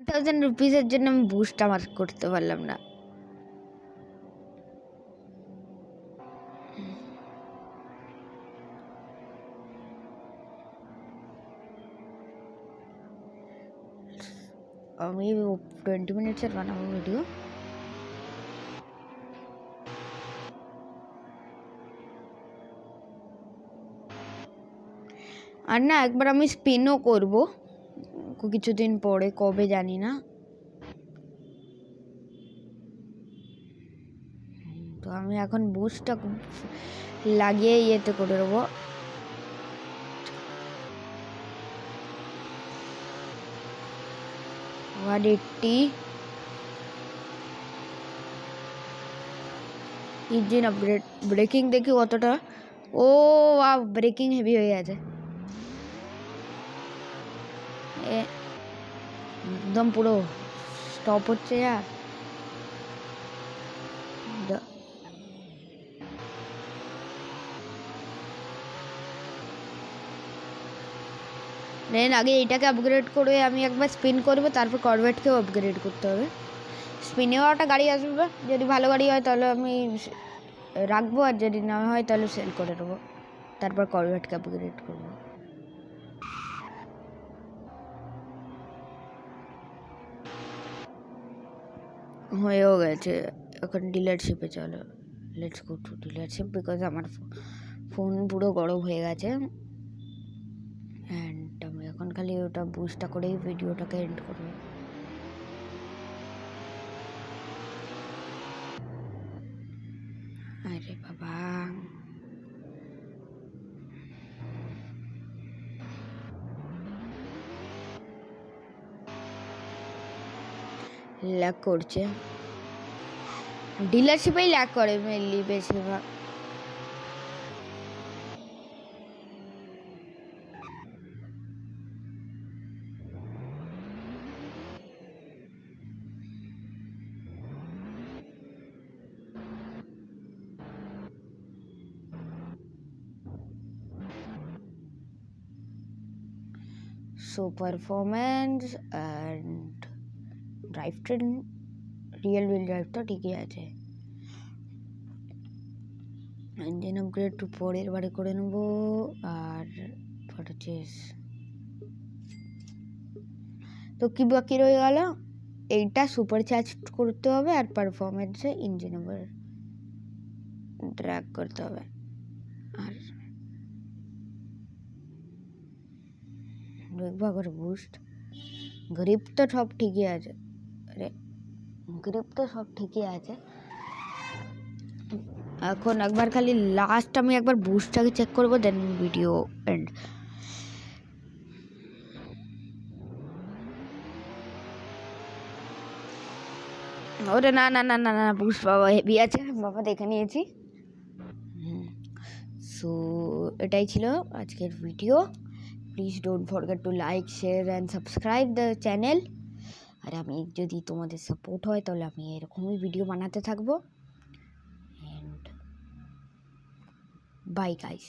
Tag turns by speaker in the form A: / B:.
A: 1000 জন্য আমি বুস্ট আমার করতে পারলাম না। আমি 20 মিনিটসের বানাবো ভিডিও। আর না একবার আমি স্পিনও করব কিছুদিন পরে, কবে জানি না। তো আমি এখন বুস্টটা লাগিয়ে ইয়েতে করে দেবো। ইঞ্জিন আপগ্রেড, ব্রেকিং দেখি কতটা। ও ব্রেকিং হেভি হয়ে গেছে একদম, পুরো স্টপ হচ্ছে यार। নেন আগে এইটাকে আপগ্রেড করে আমি একবার স্পিন করবো, তারপর করভেটকেও আপগ্রেড করতে হবে। স্পিনেও একটা গাড়ি আসবে, যদি ভালো গাড়ি হয় তাহলে আমি রাখবো, আর যদি না হয় তাহলে সেল করে দেবো, তারপর করভেটকে আপগ্রেড করবো। হয়েও গেছে, এখন ডিলারশিপে চলো। Let's go to dealership, because আমার ফোন পুরো গরম হয়ে গেছে। অ্যান্ড আমি এখন খালি ওটা বুস্টটা করেই ভিডিওটাকে এন্ড করবো। আরে বাবা, ল্যাগ করছে, ডিলারশিপেই ল্যাগ করে মেনলি বেশিরভাগ। So performance and drive train, real wheel drive তো ঠিকই আছে। ইঞ্জিন আপগ্রেড একটু পরের বারে করে নেবো। আর পারচেস তো কি বাকি রয়ে গেল, এইটা সুপার চার্জ করতে হবে আর পারফরমেন্সে ইঞ্জিন আবার ড্র্যাগ করতে হবে। আর দেখবো আবার বুস্ট, গ্রিপ তো সব ঠিকই আছে। আরে গ্রিপ তো সব ঠিকই আছে, এখন একবার খালি লাস্ট আমি একবার বুস্টটাকে চেক করবো, দেন ভিডিও এন্ড। ওরে না না না না না, বুস্ট বাবা হেভি আছে, বাবা দেখে নিয়েছি। সো এটাই ছিল আজকের video. Please don't forget to like, share and subscribe the channel. আর আমি যদি তোমাদের সাপোর্ট হয় তাহলে আমি এরকমই ভিডিও বানাতে থাকবো। And bye guys.